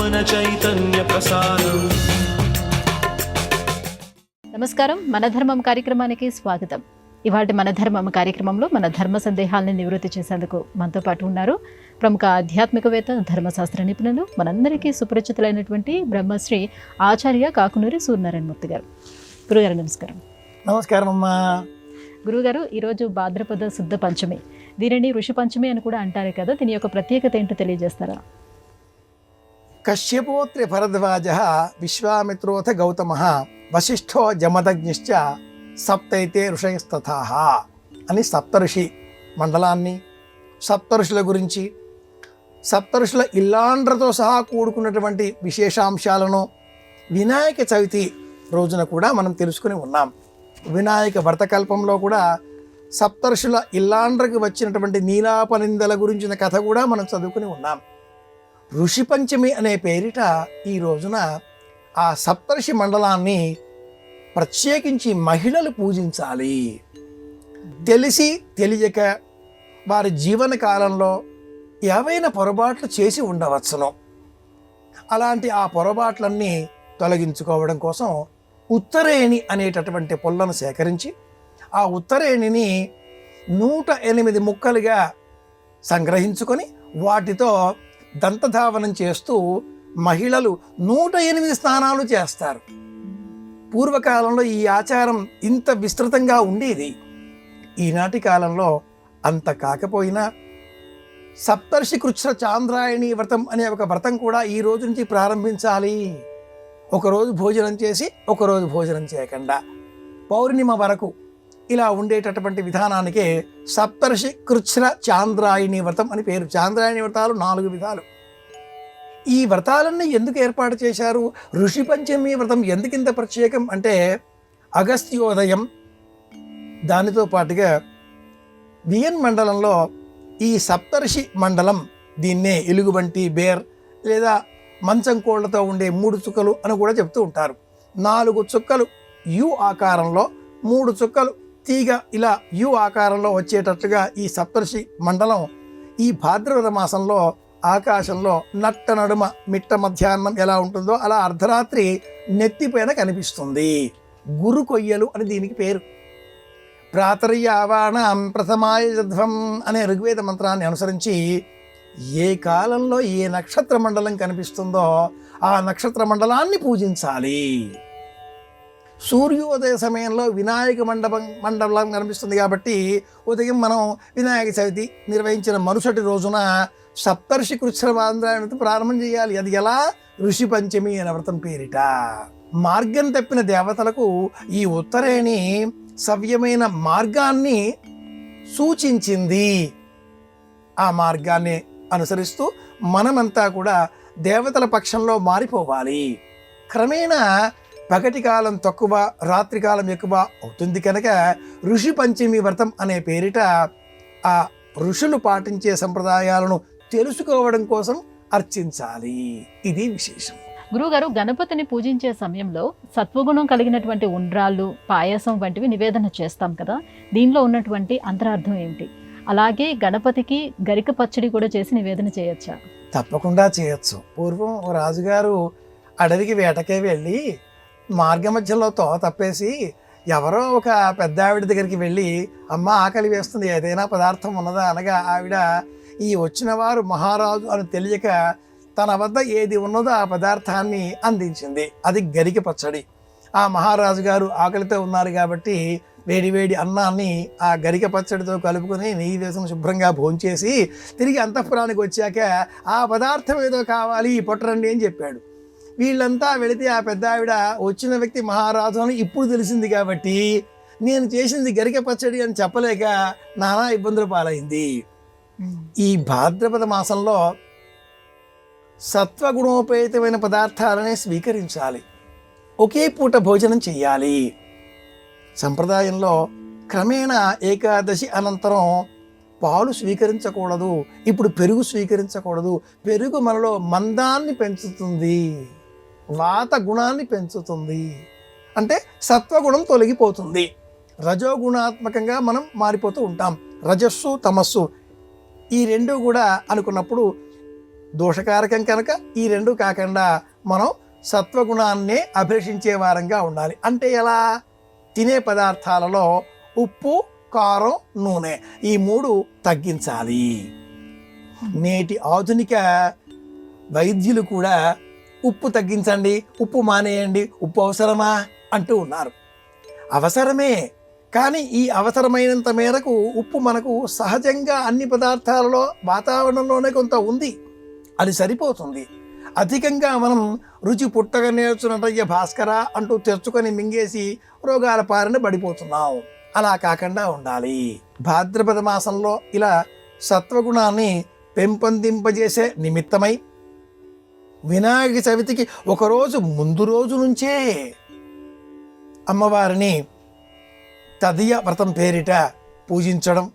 మన చైతన్య ప్రసారం. నమస్కారం, మన ధర్మం కార్యక్రమానికి స్వాగతం. ఇవాళ మన ధర్మం కార్యక్రమంలో మన ధర్మ సందేహాలను నివృత్తి చేసేందుకు మనతో పాటు ఉన్నారు ప్రముఖ ఆధ్యాత్మికవేత్త, ధర్మశాస్త్ర నిపుణులు, మనందరికీ సుపరిచితులైనటువంటి బ్రహ్మశ్రీ ఆచార్య కాకునూరి సూర్యనారాయణమూర్తి గారు. గురుగారు నమస్కారం. నమస్కారం అమ్మా. గురుగారు, ఈరోజు భాద్రపద శుద్ధ పంచమి, దీనిని ఋషి పంచమి అని కూడా అంటారు కదా, దీని యొక్క ప్రత్యేకత ఏంటో తెలియజేస్తారా? కశ్యపోత్రి భరద్వాజ విశ్వామిత్రోథ గౌతమ వశిష్ఠో జమదగ్నిశ్చ సప్తైతే ఋషయస్తథా అని సప్తఋషి మండలాన్ని, సప్తఋషుల గురించి, సప్తఋషుల ఇల్లాండ్రతో సహా కూడుకున్నటువంటి విశేషాంశాలను వినాయక చవితి రోజున కూడా మనం తెలుసుకుని ఉన్నాం. వినాయక వ్రతకల్పంలో కూడా సప్తఋషుల ఇల్లాండ్రకు వచ్చినటువంటి నీలాపనిందల గురించిన కథ కూడా మనం చదువుకుని ఉన్నాం. ఋషి పంచమి అనే పేరిట ఈ రోజున ఆ సప్తఋషి మండలాన్ని ప్రత్యేకించి మహిళలు పూజించాలి. తెలిసి తెలియక వారి జీవన కాలంలో ఏవైనా పొరపాట్లు చేసి ఉండవచ్చును. అలాంటి ఆ పొరపాట్లన్నీ తొలగించుకోవడం కోసం ఉత్తరేణి అనేటటువంటి పొల్లను సేకరించి ఆ ఉత్తరేణిని 108 ముక్కలుగా సంగ్రహించుకొని వాటితో దంతధావనం చేస్తూ మహిళలు 108 స్నానాలు చేస్తారు. పూర్వకాలంలో ఈ ఆచారం ఇంత విస్తృతంగా ఉండేది. ఈనాటి కాలంలో అంత కాకపోయినా సప్తర్షి కృచ్ఛ్ర చాంద్రాయణి వ్రతం అనే ఒక వ్రతం కూడా ఈ రోజు నుంచి ప్రారంభించాలి. ఒకరోజు భోజనం చేసి ఒకరోజు భోజనం చేయకుండా పౌర్ణిమ వరకు ఇలా ఉండేటటువంటి విధానానికే సప్తర్షి కృచ్ఛ్ర చాంద్రాయణి వ్రతం అని పేరు. చాంద్రాయణి వ్రతాలు 4 విధాలు. ఈ వ్రతాలన్నీ ఎందుకు ఏర్పాటు చేశారు? ఋషి పంచమి వ్రతం ఎందుకింత ప్రత్యేకం అంటే అగస్త్యోదయం, దానితో పాటుగా వియన్ మండలంలో ఈ సప్తర్షి మండలం, దీన్నే ఎలుగుబంటి, బేర్ లేదా మంచం కోళ్లతో ఉండే 3 చుక్కలు అని కూడా చెప్తూ ఉంటారు. 4 చుక్కలు యు ఆకారంలో, 3 చుక్కలు తీగ ఇలా యు ఆకారంలో వచ్చేటట్టుగా ఈ సప్తర్షి మండలం ఈ భాద్రపద మాసంలో ఆకాశంలో నట్ట నడుమ మిట్ట మధ్యాహ్నం ఎలా ఉంటుందో అలా అర్ధరాత్రి నెత్తిపైన కనిపిస్తుంది. గురు కొయ్యలు అని దీనికి పేరు. ప్రాతర్యావాణం ప్రథమాయధ్వం అనే ఋగ్వేద మంత్రాన్ని అనుసరించి ఏ కాలంలో ఏ నక్షత్ర మండలం కనిపిస్తుందో ఆ నక్షత్ర మండలాన్ని పూజించాలి. సూర్యోదయ సమయంలో వినాయక మండలం కనిపిస్తుంది కాబట్టి ఉదయం మనం వినాయక చవితి నిర్వహించిన మరుసటి రోజున సప్తర్షి కృచ్ఛ్రవాంద్రాయణతో ప్రారంభం చేయాలి. అది ఎలా? ఋషి పంచమి అనే వ్రతం పేరిట. మార్గం తప్పిన దేవతలకు ఈ ఉత్తరేణి సవ్యమైన మార్గాన్ని సూచించింది. ఆ మార్గాన్ని అనుసరిస్తూ మనమంతా కూడా దేవతల పక్షంలో మారిపోవాలి. క్రమేణా పగటి కాలం తక్కువ, రాత్రి కాలం ఎక్కువ అవుతుంది కనుక ఋషి పంచమి వ్రతం అనే పేరిట ఆ ఋషులు పాటించే సంప్రదాయాలను తెలుసుకోవడం కోసం అర్చించాలి. ఇది విశేషం. గురువుగారు, గణపతిని పూజించే సమయంలో సత్వగుణం కలిగినటువంటి ఉండ్రాళ్ళు, పాయసం వంటివి నివేదన చేస్తాం కదా, దీనిలో ఉన్నటువంటి అంతరార్థం ఏమిటి? అలాగే గణపతికి గరిక పచ్చడి కూడా చేసి నివేదన చేయొచ్చా? తప్పకుండా చేయొచ్చు. పూర్వం ఓ రాజుగారు అడవికి వేటకే వెళ్ళి మార్గ మధ్యలో తప్పేసి ఎవరో ఒక పెద్ద ఆవిడ దగ్గరికి వెళ్ళి, అమ్మ ఆకలి వేస్తుంది, ఏదైనా పదార్థం ఉన్నదా అనగా ఆవిడ ఈ వచ్చిన వారు మహారాజు అని తెలియక తన వద్ద ఏది ఉన్నదో ఆ పదార్థాన్ని అందించింది. అది గరిక పచ్చడి. ఆ మహారాజు గారు ఆకలితో ఉన్నారు కాబట్టి వేడివేడి అన్నాన్ని ఆ గరిక పచ్చడితో కలుపుకొని నెయ్యి వేసుకుని శుభ్రంగా భోంచేసి తిరిగి అంతఃపురానికి వచ్చాక ఆ పదార్థం ఏదో కావాలి, పొట్టరండి అని చెప్పాడు. వీళ్ళంతా వెళితే ఆ పెద్ద ఆవిడ వచ్చిన వ్యక్తి మహారాజు అని ఇప్పుడు తెలిసింది కాబట్టి నేను చేసింది గరిక పచ్చడి అని చెప్పలేక నానా ఇబ్బందులు పాలైంది. ఈ భాద్రపద మాసంలో సత్వగుణోపేతమైన పదార్థాలనే స్వీకరించాలి. ఒకే పూట భోజనం చెయ్యాలి. సంప్రదాయంలో క్రమేణా ఏకాదశి అనంతరం పాలు స్వీకరించకూడదు. ఇప్పుడు పెరుగు స్వీకరించకూడదు. పెరుగు మనలో మందాన్ని పెంచుతుంది, వాత గుణాన్ని పెంచుతుంది. అంటే సత్వగుణం తొలగిపోతుంది. రజోగుణాత్మకంగా మనం మారిపోతూ ఉంటాం. రజస్సు తమస్సు ఈ రెండు కూడా అనుకున్నప్పుడు దోషకారకం కనుక ఈ రెండు కాకుండా మనం సత్వగుణాన్నే అభిలషించే వారంగా ఉండాలి. అంటే ఎలా? తినే పదార్థాలలో ఉప్పు, కారం, నూనె ఈ మూడు తగ్గించాలి. నేటి ఆధునిక వైద్యులు కూడా ఉప్పు తగ్గించండి, ఉప్పు మానేయండి, ఉప్పు అవసరమా అంటూ ఉన్నారు. అవసరమే, కానీ ఈ అవసరమైనంత మేరకు ఉప్పు మనకు సహజంగా అన్ని పదార్థాలలో వాతావరణంలోనే కొంత ఉంది, అది సరిపోతుంది. అధికంగా మనం రుచి పుట్టగా నేర్చున్నయ్య భాస్కర అంటూ తెచ్చుకొని మింగేసి రోగాల పారిన పడిపోతున్నాం. అలా కాకుండా ఉండాలి. భాద్రపద మాసంలో ఇలా సత్వగుణాన్ని పెంపొందింపజేసే నిమిత్తమై వినాయక చవితికి ఒకరోజు ముందు రోజు నుంచే అమ్మవారిని తదియ వ్రతం పేరిట పూజించడం,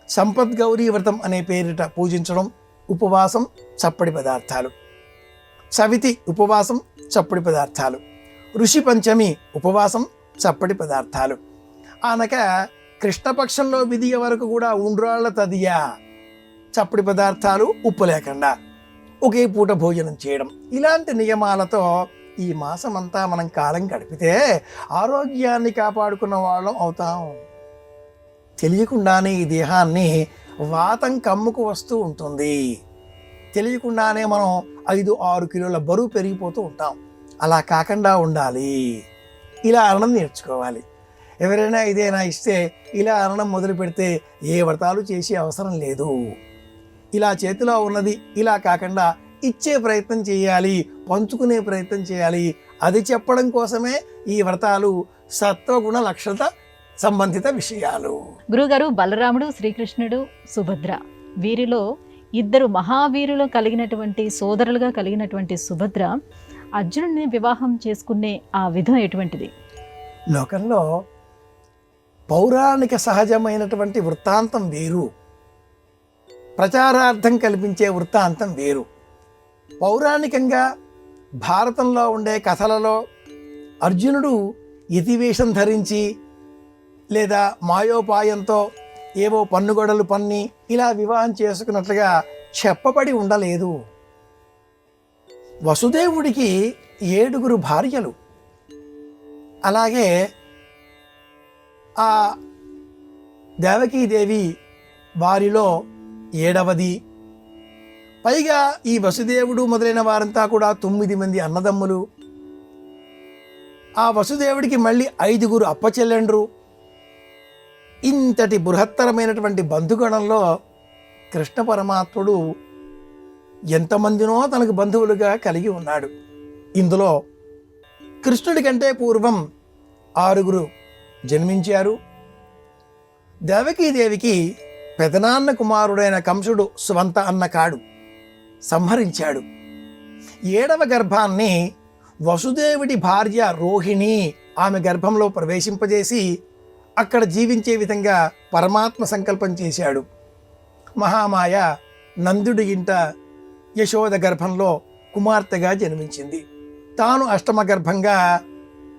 సంపద్గౌరీ వ్రతం అనే పేరిట పూజించడం, ఉపవాసం, చప్పడి పదార్థాలు, చవితి ఉపవాసం, చప్పడి పదార్థాలు, ఋషి పంచమి ఉపవాసం, చప్పడి పదార్థాలు, అనక కృష్ణపక్షంలో విధియ వరకు కూడా ఉండ్రాళ్ల తదియ చప్పడి పదార్థాలు ఉప్పు లేకుండా ఒకే పూట భోజనం చేయడం. ఇలాంటి నియమాలతో ఈ మాసమంతా మనం కాలం గడిపితే ఆరోగ్యాన్ని కాపాడుకున్న వాళ్ళం అవుతాం. తెలియకుండానే ఈ దేహాన్ని వాతం కమ్ముకు వస్తూ ఉంటుంది. తెలియకుండానే మనం 5-6 కిలోల బరువు పెరిగిపోతూ ఉంటాం. అలా కాకుండా ఉండాలి. ఇలా అనడం నేర్చుకోవాలి. ఎవరైనా ఇదేనా ఇస్తే ఇలా అనడం మొదలు పెడితే ఏ వ్రతాలు చేసే అవసరం లేదు. ఇలా చేతిలో ఉన్నది ఇలా కాకుండా ఇచ్చే ప్రయత్నం చేయాలి, పంచుకునే ప్రయత్నం చేయాలి. అది చెప్పడం కోసమే ఈ వ్రతాలు సత్వగుణ లక్షణ సంబంధిత విషయాలు. గురుగారు, బలరాముడు, శ్రీకృష్ణుడు, సుభద్ర వీరిలో 2 మహావీరులు కలిగినటువంటి సోదరులుగా కలిగినటువంటి సుభద్ర అర్జునుడిని వివాహం చేసుకునే ఆ విధం ఎటువంటిది? లోకంలో పౌరాణిక సహజమైనటువంటి వృత్తాంతం వేరు, ప్రచారార్థం కల్పించే వృత్తాంతం వేరు. పౌరాణికంగా భారతంలో ఉండే కథలలో అర్జునుడు యతివేషం ధరించి లేదా మాయోపాయంతో ఏవో పన్నుగొడలు పన్ని ఇలా వివాహం చేసుకున్నట్లుగా చెప్పబడి ఉండలేదు. వసుదేవుడికి 7 భార్యలు, అలాగే ఆ దేవకీదేవి వారిలో 7వది. పైగా ఈ వసుదేవుడు మొదలైన వారంతా కూడా 9 మంది అన్నదమ్ములు. ఆ వసుదేవుడికి మళ్ళీ 5 అప్పచెల్లెండ్రు. ఇంతటి బృహత్తరమైనటువంటి బంధుగణంలో కృష్ణ పరమాత్ముడు ఎంతమందినో తనకు బంధువులుగా కలిగి ఉన్నాడు. ఇందులో కృష్ణుడి కంటే పూర్వం 6 జన్మించారు. దేవకీదేవికి పెదనాన్న కుమారుడైన కంసుడు స్వంత అన్న కాడు సంహరించాడు. 7వ గర్భాన్ని వసుదేవుడి భార్య రోహిణి ఆమె గర్భంలో ప్రవేశింపజేసి అక్కడ జీవించే విధంగా పరమాత్మ సంకల్పం చేశాడు. మహామాయ నందుడి ఇంట యశోద గర్భంలో కుమార్తెగా జన్మించింది. తాను 8మ గర్భంగా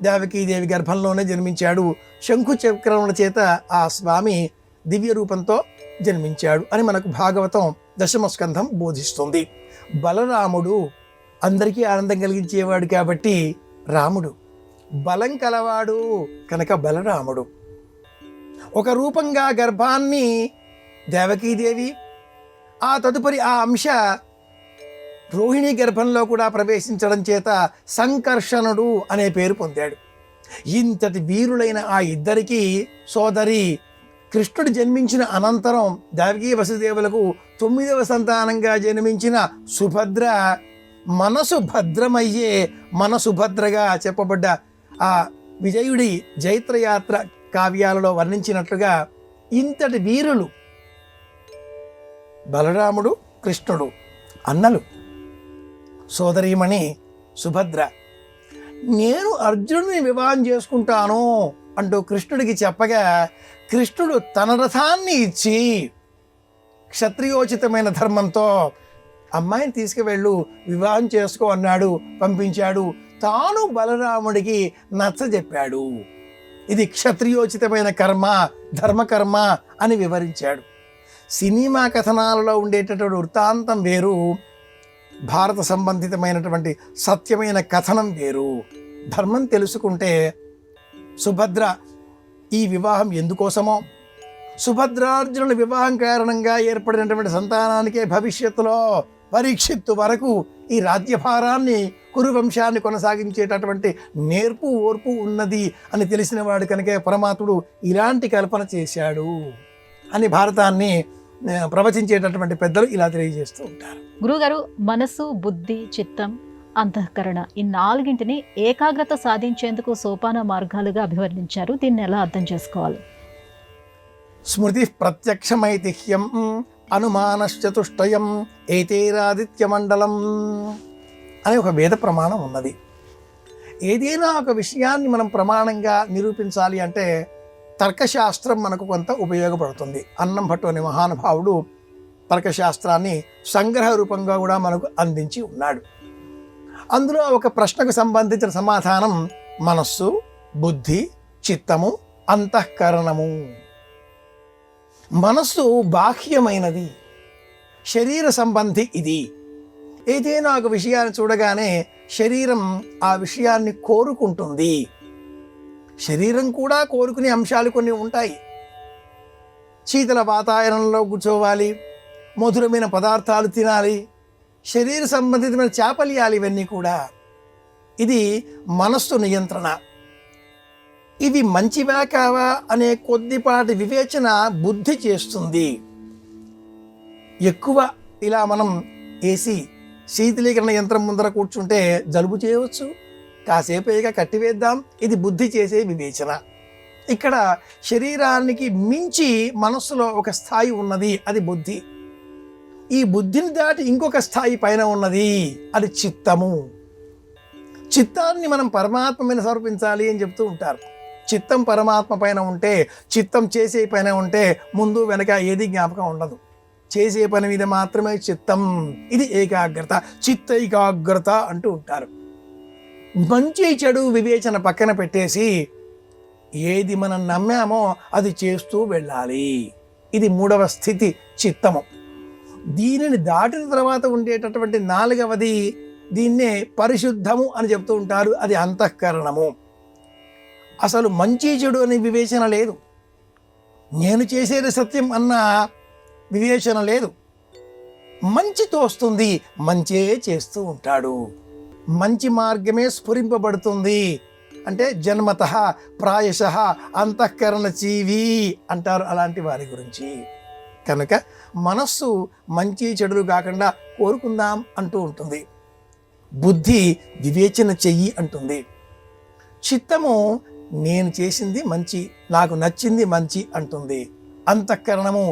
దేవకీదేవి గర్భంలోనే జన్మించాడు. శంఖు చక్రముల చేత ఆ స్వామి దివ్య రూపంతో జన్మించాడు అని మనకు భాగవతం 10వ స్కంధం బోధిస్తుంది. బలరాముడు అందరికీ ఆనందం కలిగించేవాడు కాబట్టి రాముడు, బలం కలవాడు కనుక బలరాముడు. ఒక రూపంగా గర్భాన్ని దేవకీదేవి, ఆ తదుపరి ఆ అంశ రోహిణి గర్భంలో కూడా ప్రవేశించడం చేత సంకర్షణుడు అనే పేరు పొందాడు. ఇంతటి వీరులైన ఆ ఇద్దరికి సోదరి కృష్ణుడు జన్మించిన అనంతరం దేవకీ వసుదేవులకు 9వ సంతానంగా జన్మించిన సుభద్ర మనసు భద్రమయ్యే మనసుభద్రగా చెప్పబడ్డ ఆ విజయుడి జైత్రయాత్ర కావ్యాలలో వర్ణించినట్లుగా ఇంతటి వీరులు బలరాముడు, కృష్ణుడు అన్నలు. సోదరీమణి సుభద్ర నేను అర్జునుడిని వివాహం చేసుకుంటాను అంటూ కృష్ణుడికి చెప్పగా కృష్ణుడు తన రథాన్ని ఇచ్చి క్షత్రియోచితమైన ధర్మంతో అమ్మాయిని తీసుకువెళ్ళు వివాహం చేసుకో అన్నాడు, పంపించాడు. తాను బలరాముడికి నచ్చజెప్పాడు. ఇది క్షత్రియోచితమైన కర్మ, ధర్మకర్మ అని వివరించాడు. సినిమా కథనాలలో ఉండేటటువంటి వృత్తాంతం వేరు, భారత సంబంధితమైనటువంటి సత్యమైన కథనం వేరు. ధర్మం తెలుసుకుంటే సుభద్ర ఈ వివాహం ఎందుకోసమో, సుభద్రార్జునుల వివాహం కారణంగా ఏర్పడినటువంటి సంతానానికే భవిష్యత్తులో పరీక్షిత్తు వరకు ఈ రాజ్యభారాన్ని కురువంశాన్ని కొనసాగించేటటువంటి నేర్పు ఓర్పు ఉన్నది అని తెలిసిన వాడు కనుక పరమాత్ముడు ఇలాంటి కల్పన చేశాడు అని భారతాన్ని ప్రవచించేటటువంటి పెద్దలు ఇలా తెలియజేస్తూ ఉంటారు. గురుగారు, మనసు, బుద్ధి, చిత్తం, అంతఃకరణ ఈ నాలుగింటిని ఏకాగ్రత సాధించేందుకు సోపాన మార్గాలుగా అభివర్ణించారు. దీన్ని ఎలా అర్థం చేసుకోవాలి? స్మృతి ప్రత్యక్షమైతిహ్యం అనుమానశ్చతుష్టయం ఏతేరాదిత్యమండలం అనే ఒక వేద ప్రమాణం ఉన్నది. ఏదైనా ఒక విషయాన్ని మనం ప్రమాణంగా నిరూపించాలి అంటే తర్కశాస్త్రం మనకు కొంత ఉపయోగపడుతుంది. అన్నం భట్టు అనే మహానుభావుడు తర్కశాస్త్రాన్ని సంగ్రహ రూపంగా కూడా మనకు అందించి ఉన్నాడు. అందులో ఒక ప్రశ్నకు సంబంధించిన సమాధానం మనస్సు, బుద్ధి, చిత్తము, అంతఃకరణము. మనస్సు బాహ్యమైనది, శరీర సంబంధి. ఇది ఏదైనా ఒక విషయాన్ని చూడగానే శరీరం ఆ విషయాన్ని కోరుకుంటుంది. శరీరం కూడా కోరుకునే అంశాలు కొన్ని ఉంటాయి. శీతల వాతావరణంలో కూర్చోవాలి, మధురమైన పదార్థాలు తినాలి, శరీర సంబంధితమైన చేపలియాలి, ఇవన్నీ కూడా ఇది మనస్సు నియంత్రణ. ఇవి మంచివా కావా అనే కొద్దిపాటి వివేచన బుద్ధి చేస్తుంది. ఎక్కువ ఇలా మనం ఏసీ శీతలీకరణ యంత్రం ముందర కూర్చుంటే జలుబు చేయవచ్చు, కాసేపు ఇక కట్టివేద్దాం, ఇది బుద్ధి చేసే వివేచన. ఇక్కడ శరీరానికి మించి మనస్సులో ఒక స్థాయి ఉన్నది, అది బుద్ధి. ఈ బుద్ధిని దాటి ఇంకొక స్థాయి పైన ఉన్నది, అది చిత్తము. చిత్తాన్ని మనం పరమాత్మ మీద సమర్పించాలి అని చెప్తూ ఉంటారు. చిత్తం పరమాత్మ పైన ఉంటే, చిత్తం చేసే పైన ఉంటే ముందు వెనక ఏది జ్ఞాపకం ఉండదు. చేసే పని మీద మాత్రమే చిత్తం. ఇది ఏకాగ్రత, చిత్త ఏకాగ్రత అంటూ ఉంటారు. మంచి చెడు వివేచన పక్కన పెట్టేసి ఏది మనం నమ్మామో అది చేస్తూ వెళ్ళాలి. ఇది మూడవ స్థితి, చిత్తము. దీనిని దాటిన తర్వాత ఉండేటటువంటి నాలుగవది, దీన్నే పరిశుద్ధము అని చెప్తూ ఉంటారు, అది అంతఃకరణము. అసలు మంచి చెడు అనే వివేచన లేదు, నేను చేసేది సత్యం అన్న వివేచన లేదు. మంచి తోస్తుంది, మంచే చేస్తూ ఉంటాడు. మంచి మార్గమే స్ఫురింపబడుతుంది. అంటే జన్మతః ప్రాయశః అంతఃకరణ జీవి అంటారు అలాంటి వారి గురించి. కనుక మనస్సు మంచి చెడులు కాకుండా కోరుకుందాం అంటూ ఉంటుంది. బుద్ధి వివేచన చెయ్యి అంటుంది. చిత్తము నేను చేసింది మంచి, నాకు నచ్చింది మంచి అంటుంది. అంతఃకరణము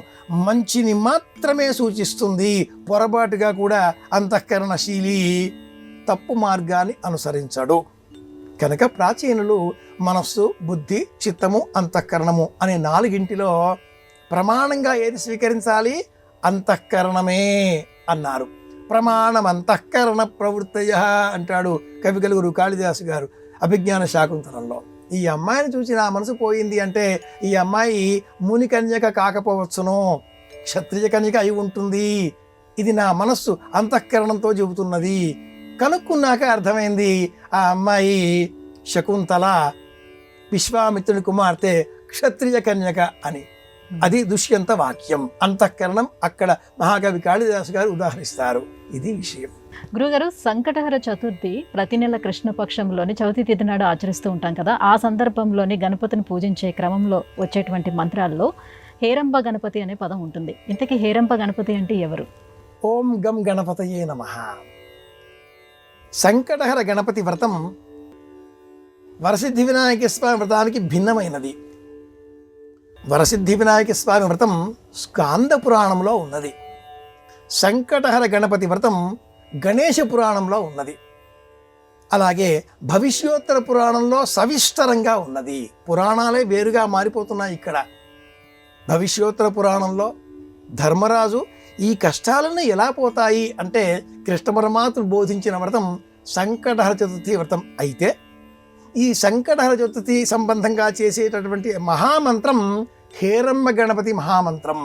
మంచిని మాత్రమే సూచిస్తుంది. పొరపాటుగా కూడా అంతఃకరణశీలి తప్పు మార్గాన్ని అనుసరించడు. కనుక ప్రాచీనులు మనస్సు, బుద్ధి, చిత్తము, అంతఃకరణము అనే నాలుగింటిలో ప్రమాణంగా ఏది స్వీకరించాలి? అంతఃకరణమే అన్నారు. ప్రమాణం అంతఃకరణ ప్రవృత్తయ అంటాడు కవిగలుగురు కాళిదాసు గారు అభిజ్ఞాన శాకుంతలంలో. ఈ అమ్మాయిని చూసి నా మనసు పోయింది అంటే ఈ అమ్మాయి ముని కన్యక కాకపోవచ్చును, క్షత్రియ కన్యక అయి ఉంటుంది. ఇది నా మనస్సు అంతఃకరణంతో చెబుతున్నది. కనుక్కున్నాక అర్థమైంది ఆ అమ్మాయి శకుంతల విశ్వామిత్రుని కుమార్తె, క్షత్రియ కన్యక అని. అది దుష్యంత వాక్యం. అంతఃకరణం అక్కడ మహాకవి కాళిదాసు గారు ఉదాహరిస్తారు. ఇది విషయం. గురుగారు, సంకటహర చతుర్థి ప్రతి నెల కృష్ణపక్షంలోని చవితి తిథి నాడు ఆచరిస్తూ ఉంటాం కదా. ఆ సందర్భంలోని గణపతిని పూజించే క్రమంలో వచ్చేటువంటి మంత్రాల్లో హేరంబ గణపతి అనే పదం ఉంటుంది. ఇంతకీ హేరంబ గణపతి అంటే ఎవరు? ఓం గం గణపతయే నమః. సంకటహర గణపతి వ్రతం వరసిద్ధి వినాయక స్వామి వ్రతానికి భిన్నమైనది. వరసిద్ధి వినాయక స్వామి వ్రతం స్కాంద పురాణంలో ఉన్నది. సంకటహర గణపతి వ్రతం గణేశ పురాణంలో ఉన్నది. అలాగే భవిష్యోత్తర పురాణంలో సవిస్తరంగా ఉన్నది. పురాణాలే వేరుగా మారిపోతున్నాయి ఇక్కడ. భవిష్యోత్తర పురాణంలో ధర్మరాజు ఈ కష్టాలను ఎలా పోతాయి అంటే కృష్ణ పరమాత్ముడు బోధించిన వ్రతం సంకటహర చతుర్థి వ్రతం. అయితే ఈ సంకటహర చతుర్థి సంబంధంగా చేసేటటువంటి మహామంత్రం హేరంబ గణపతి మహామంత్రం.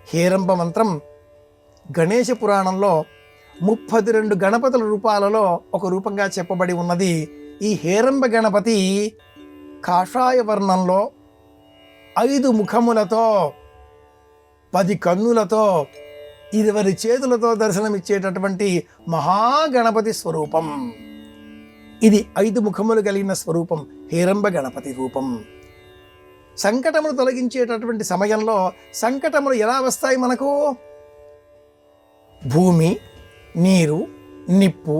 హేరంబ మంత్రం గణేశ పురాణంలో 32 గణపతుల రూపాలలో ఒక రూపంగా చెప్పబడి ఉన్నది. ఈ హేరంబ గణపతి కాషాయ వర్ణంలో 5 ముఖములతో 10 కన్నులతో 20 చేతులతో దర్శనమిచ్చేటటువంటి మహాగణపతి స్వరూపం. ఇది 5 ముఖములు కలిగిన స్వరూపం హేరంబ గణపతి రూపం. సంకటములు తొలగించేటటువంటి సమయంలో సంకటములు ఎలా వస్తాయి మనకు? భూమి, నీరు, నిప్పు,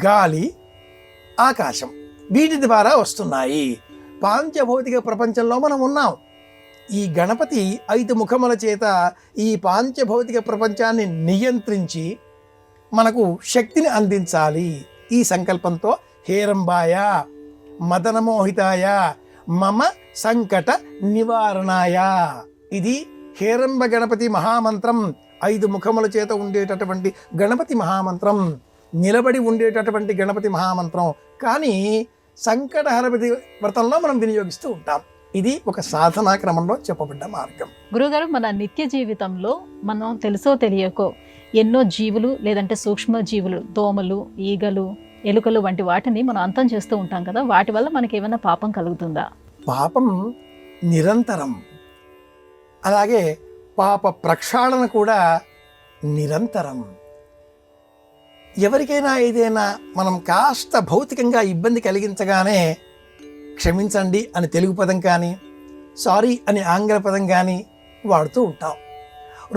గాలి, ఆకాశం వీటి ద్వారా వస్తున్నాయి. పాంచభౌతిక ప్రపంచంలో మనం ఉన్నాం. ఈ గణపతి 5 ముఖముల చేత ఈ పాంచభౌతిక ప్రపంచాన్ని నియంత్రించి మనకు శక్తిని అందించాలి. ఈ సంకల్పంతో హేరంబాయ మదనమోహితాయ మమ సంకట నివారణాయ, ఇది హేరంబ గణపతి మహామంత్రం. 5 ముఖముల చేత ఉండేటటువంటి గణపతి మహామంత్రం, నిలబడి ఉండేటటువంటి గణపతి మహామంత్రం. కానీ సంకటహరపతి వ్రతంలో మనం వినియోగిస్తూ ఉంటాం. ఇది ఒక సాధనా క్రమంలో చెప్పబడ్డ మార్గం. గురుగారు, మన నిత్య జీవితంలో మనం తెలుసో తెలియకో ఎన్నో జీవులు లేదంటే సూక్ష్మ జీవులు, దోమలు, ఈగలు, ఎలుకలు వంటి వాటిని మనం అంతం చేస్తూ ఉంటాం కదా, వాటి వల్ల మనకి ఏమైనా పాపం కలుగుతుందా? పాపం నిరంతరం, అలాగే పాప ప్రక్షాళన కూడా నిరంతరం. ఎవరికైనా ఏదైనా మనం కాస్త భౌతికంగా ఇబ్బంది కలిగించగానే క్షమించండి అని తెలుగు పదం కానీ, సారీ అని ఆంగ్ల పదం కానీ వాడుతూ ఉంటాం.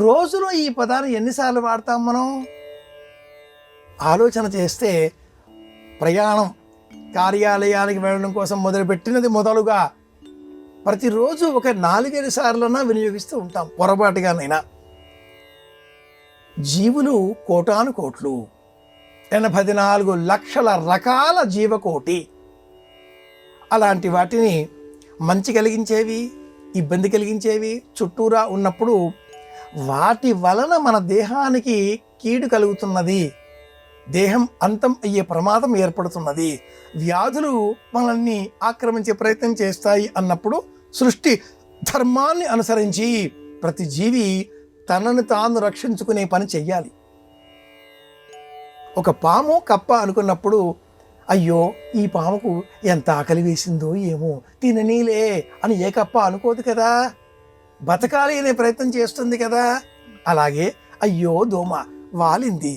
రోజులో ఈ పదాన్ని ఎన్నిసార్లు వాడతాం మనం? ఆలోచన చేస్తే ప్రయాణం, కార్యాలయానికి వెళ్ళడం కోసం మొదలుపెట్టినది మొదలుగా ప్రతిరోజు ఒక 4-5 సార్లన్నా వినియోగిస్తూ ఉంటాం పొరపాటుగానైనా. జీవులు కోటాను కోట్లు, 84 లక్షల రకాల జీవకోటి. అలాంటి వాటిని మంచి కలిగించేవి, ఇబ్బంది కలిగించేవి చుట్టూరా ఉన్నప్పుడు వాటి వలన మన దేహానికి కీడు కలుగుతున్నది, దేహం అంతం అయ్యే ప్రమాదం ఏర్పడుతున్నది, వ్యాధులు మనల్ని ఆక్రమించే ప్రయత్నం చేస్తాయి అన్నప్పుడు సృష్టి ధర్మాన్ని అనుసరించి ప్రతి జీవి తనను తాను రక్షించుకునే పని చెయ్యాలి. ఒక పాము కప్ప అనుకున్నప్పుడు అయ్యో ఈ పాముకు ఎంత ఆకలి వేసిందో ఏమో తిననీలే అని ఏ కప్ప అనుకోదు కదా, బతకాలి అనే ప్రయత్నం చేస్తుంది కదా. అలాగే అయ్యో దోమ వాలింది,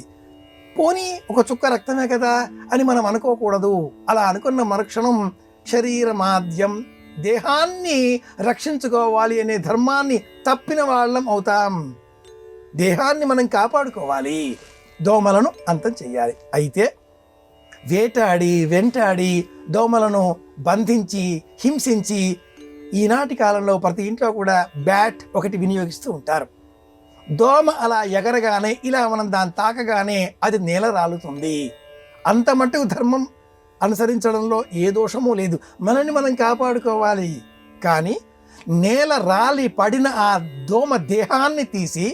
పోనీ ఒక చుక్క రక్తమే కదా అని మనం అనుకోకూడదు. అలా అనుకున్న మరుక్షణం శరీర మాధ్యం, దేహాన్ని రక్షించుకోవాలి అనే ధర్మాన్ని తప్పిన వాళ్ళం అవుతాం. దేహాన్ని మనం కాపాడుకోవాలి, దోమలను అంతం చేయాలి. అయితే వేటాడి వెంటాడి దోమలను బంధించి హింసించి ఈనాటి కాలంలో ప్రతి ఇంట్లో కూడా బ్యాట్ ఒకటి వినియోగిస్తూ ఉంటారు. దోమ అలా ఎగరగానే ఇలా మనం దాన్ని తాకగానే అది నేల రాలుతుంది. అంత మట్టుకు ధర్మం అనుసరించడంలో ఏ దోషమూ లేదు, మనల్ని మనం కాపాడుకోవాలి. కానీ నేల రాలి పడిన ఆ దోమ దేహాన్ని తీసి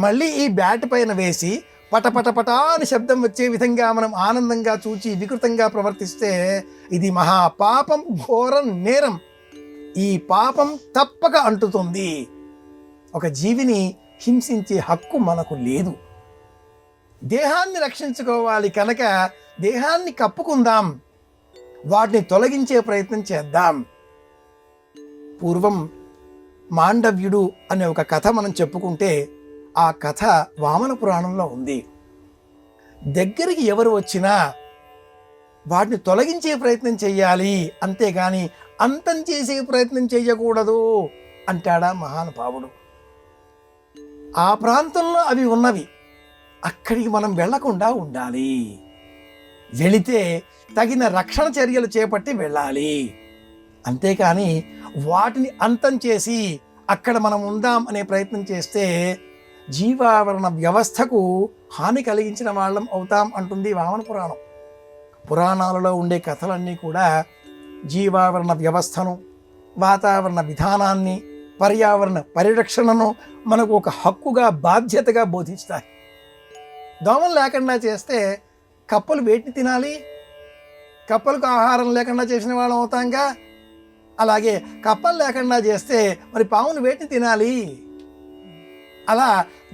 మళ్ళీ ఈ బ్యాట్ పైన వేసి పటపటపటా అని శబ్దం వచ్చే విధంగా మనం ఆనందంగా చూచి వికృతంగా ప్రవర్తిస్తే ఇది మహాపాపం, ఘోరం, నేరం. ఈ పాపం తప్పక అంటుతుంది. ఒక జీవిని హింసించే హక్కు మనకు లేదు. దేహాన్ని రక్షించుకోవాలి కనుక దేహాన్ని కప్పుకుందాం, వాటిని తొలగించే ప్రయత్నం చేద్దాం. పూర్వం మాండవ్యుడు అనే ఒక కథ మనం చెప్పుకుంటే ఆ కథ వామన పురాణంలో ఉంది. దగ్గరికి ఎవరు వచ్చినా వాటిని తొలగించే ప్రయత్నం చెయ్యాలి, అంతేగాని అంతం చేసే ప్రయత్నం చెయ్యకూడదు అంటాడా మహానుభావుడు. ఆ ప్రాంతంలో అవి ఉన్నవి, అక్కడికి మనం వెళ్లకుండా ఉండాలి. వెళితే తగిన రక్షణ చర్యలు చేపట్టి వెళ్ళాలి, అంతేకాని వాటిని అంతం చేసి అక్కడ మనం ఉందాం అనే ప్రయత్నం చేస్తే జీవావరణ వ్యవస్థకు హాని కలిగించిన వాళ్ళం అవుతాం అంటుంది వామన పురాణం. పురాణాలలో ఉండే కథలన్నీ కూడా జీవావరణ వ్యవస్థను, వాతావరణ విధానాన్ని, పర్యావరణ పరిరక్షణను మనకు ఒక హక్కుగా, బాధ్యతగా బోధిస్తాయి. దోమలు లేకుండా చేస్తే కప్పలు వేటిని తినాలి? కప్పలకు ఆహారం లేకుండా చేసిన వాళ్ళం అవుతాంగా. అలాగే కప్పలు లేకుండా చేస్తే మరి పామును వేటిని తినాలి? అలా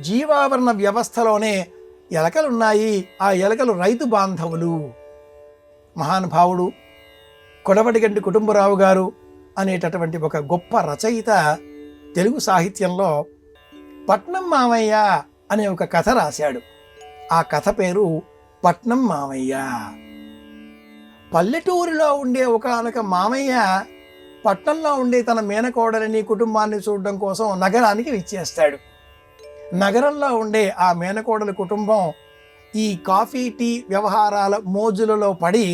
జీవావరణ వ్యవస్థలోనే ఎలకలు ఉన్నాయి. ఆ ఎలకలు రైతు బాంధవులు. మహానుభావుడు కొడవటిగంటి కుటుంబరావు గారు అనేటటువంటి ఒక గొప్ప రచయిత తెలుగు సాహిత్యంలో పట్నం మామయ్య అనే ఒక కథ రాశాడు. ఆ కథ పేరు పట్నం మామయ్య. పల్లెటూరులో ఉండే ఒకానొక మామయ్య పట్నంలో ఉండే తన మేనకోడలిని కుటుంబాన్ని చూడడం కోసం నగరానికి విచ్చేస్తాడు. నగరంలో ఉండే ఆ మేనకోడలి కుటుంబం ఈ కాఫీ టీ వ్యవహారాల మోజులలో పడి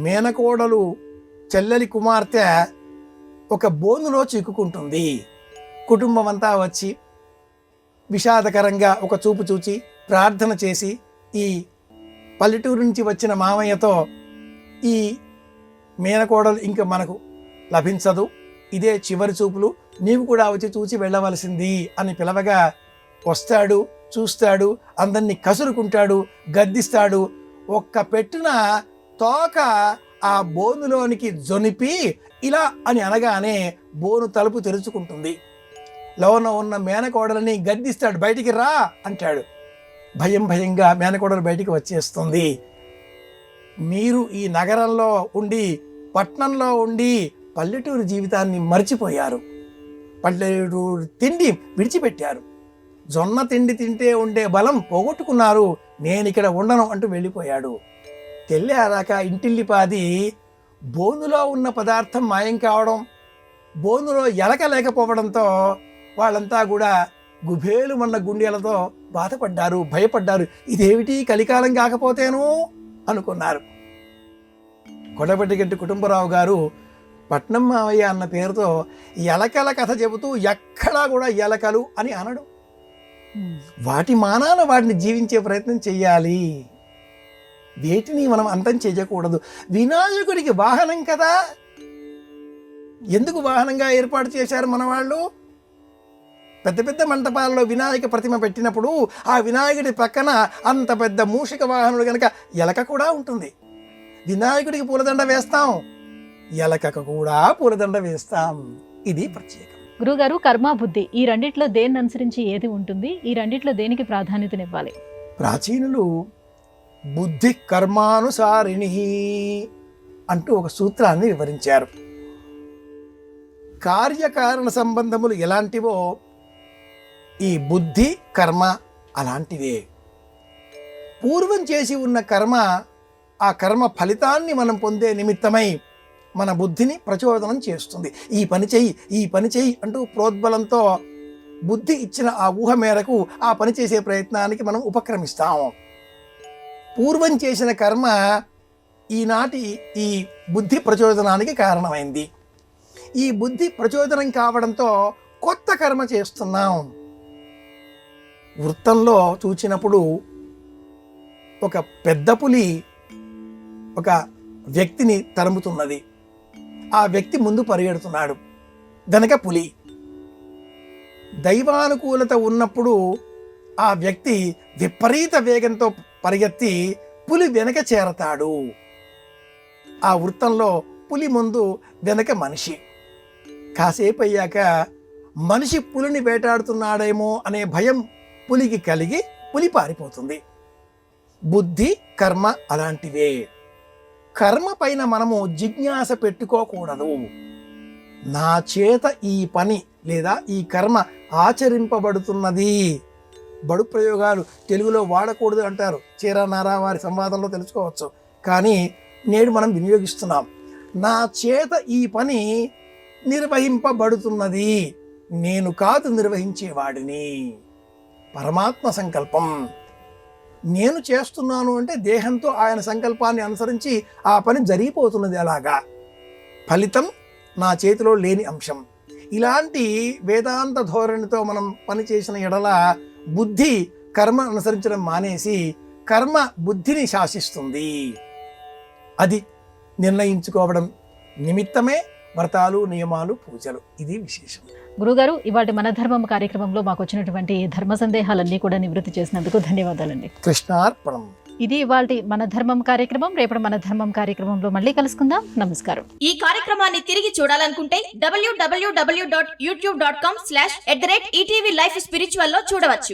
మేనకోడలు చెల్లెలి కుమార్తె ఒక బోనులో చిక్కుకుంటుంది. కుటుంబం అంతా వచ్చి విషాదకరంగా ఒక చూపు చూచి ప్రార్థన చేసి ఈ పల్లెటూరు నుంచి వచ్చిన మామయ్యతో, ఈ మేనకోడలు ఇంక మనకు లభించదు, ఇదే చివరి చూపులు, నీవు కూడా వచ్చి చూసి వెళ్ళవలసింది అని పిలవగా వస్తాడు, చూస్తాడు, అందరినీ కసురుకుంటాడు, గద్దిస్తాడు. ఒక్క పెట్టున తోక ఆ బోనులోనికి జొనిపి ఇలా అని అనగానే బోను తలుపు తెరుచుకుంటుంది. లోన ఉన్న మేనకోడలని గద్దిస్తాడు, బయటికి రా అంటాడు. భయంగా మేనకోడలు బయటికి వచ్చేస్తుంది. మీరు ఈ నగరంలో ఉండి పట్నంలో ఉండి పల్లెటూరు జీవితాన్ని మర్చిపోయారు, పల్లెటూరు తిండి విడిచిపెట్టారు, జొన్న తిండి తింటే ఉండే బలం పోగొట్టుకున్నారు, నేను ఇక్కడ ఉండను అంటూ వెళ్ళిపోయాడు. తెల్లారాక ఇంటిల్లిపాది బోనులో ఉన్న పదార్థం మాయం కావడం, బోనులో ఎలక లేకపోవడంతో వాళ్ళంతా కూడా గుబేలుమన్న గుండెలతో బాధపడ్డారు, భయపడ్డారు. ఇదేమిటి కలికాలం కాకపోతేను అనుకున్నారు. కొడవటిగంటి కుటుంబరావు గారు పట్నం మావయ్య అన్న పేరుతో ఎలకల కథ చెబుతూ ఎక్కడా కూడా ఎలకలు అని అనడు. వాటి మానాన వాటిని జీవించే ప్రయత్నం చెయ్యాలి, వేటిని మనం అంతం చేయకూడదు. వినాయకుడికి వాహనం కదా, ఎందుకు వాహనంగా ఏర్పాటు చేశారు మన వాళ్ళు? పెద్ద పెద్ద మంటపాలలో వినాయక ప్రతిమ పెట్టినప్పుడు ఆ వినాయకుడి పక్కన అంత పెద్ద మూషిక వాహనుడు కనుక ఎలక కూడా ఉంటుంది. వినాయకుడికి పూలదండ వేస్తాం, ఎలకకు కూడా పూలదండ వేస్తాం. ఇది ప్రత్యేకం. గురుగారు, కర్మ బుద్ధి ఈ రెండిట్లో దేన్ని అనుసరించి ఏది ఉంటుంది? ఈ రెండిట్లో దేనికి ప్రాధాన్యతనివ్వాలి? ప్రాచీనులు బుద్ధి కర్మానుసారిణి అంటూ ఒక సూత్రాన్ని వివరించారు. కార్యకారణ సంబంధములు ఎలాంటివో ఈ బుద్ధి కర్మ అలాంటివే. పూర్వం చేసి ఉన్న కర్మ, ఆ కర్మ ఫలితాన్ని మనం పొందే నిమిత్తమై మన బుద్ధిని ప్రచోదనం చేస్తుంది. ఈ పని చెయ్యి అంటూ ప్రోద్బలంతో బుద్ధి ఇచ్చిన ఆ ఊహ మేరకు ఆ పని చేసే ప్రయత్నానికి మనం ఉపక్రమిస్తాము. పూర్వం చేసిన కర్మ ఈనాటి ఈ బుద్ధి ప్రచోదనానికి కారణమైంది. ఈ బుద్ధి ప్రచోదనం కావడంతో కొత్త కర్మ చేస్తున్నాం. వృత్తంలో చూచినప్పుడు ఒక పెద్ద పులి ఒక వ్యక్తిని తరుముతున్నది. ఆ వ్యక్తి ముందు పరిగెడుతున్నాడు, గనక పులి. దైవానుకూలత ఉన్నప్పుడు ఆ వ్యక్తి విపరీత వేగంతో పరిగెత్తి పులి వెనక చేరతాడు. ఆ వృత్తంలో పులి ముందు, వెనక మనిషి. కాసేపు అయ్యాక మనిషి పులిని వేటాడుతున్నాడేమో అనే భయం పులికి కలిగి పులి పారిపోతుంది. బుద్ధి కర్మ అలాంటివే. కర్మ పైన మనము జిజ్ఞాస పెట్టుకోకూడదు. నా చేత ఈ పని లేదా ఈ కర్మ ఆచరింపబడుతున్నది. బడు ప్రయోగాలు తెలుగులో వాడకూడదు అంటారు, చీరనారా వారి సంవాదంలో తెలుసుకోవచ్చు. కానీ నేడు మనం వినియోగిస్తున్నాం. నా చేత ఈ పని నిర్వహింపబడుతున్నది, నేను కాదు నిర్వహించేవాడిని. పరమాత్మ సంకల్పం. నేను చేస్తున్నాను అంటే దేహంతో ఆయన సంకల్పాన్ని అనుసరించి ఆ పని జరిగిపోతున్నది. అలాగా ఫలితం నా చేతిలో లేని అంశం. ఇలాంటి వేదాంత ధోరణితో మనం పని చేసిన ఎడల బుద్ధి కర్మ అనుసరించడం మానేసి కర్మ బుద్ధిని శాసిస్తుంది. అది నిర్ణయించుకోవడం నిమిత్తమే వ్రతాలు, నియమాలు, పూజలు. ఇది విశేషం. గురుగారు, ఇవాటి మన ధర్మం కార్యక్రమంలో మాకు వచ్చినటువంటి ధర్మ సందేహాలన్నీ కూడా నివృత్తి చేసినందుకు ధన్యవాదాలండి. కృష్ణార్పణం. ఇది ఇవాల్టి మన ధర్మం కార్యక్రమం. రేపటి మన ధర్మం కార్యక్రమంలో మళ్ళీ కలుసుకుందాం. నమస్కారం. ఈ కార్యక్రమాన్ని తిరిగి చూడాలనుకుంటే www.youtube.com/ETV Life Spiritual లో చూడవచ్చు.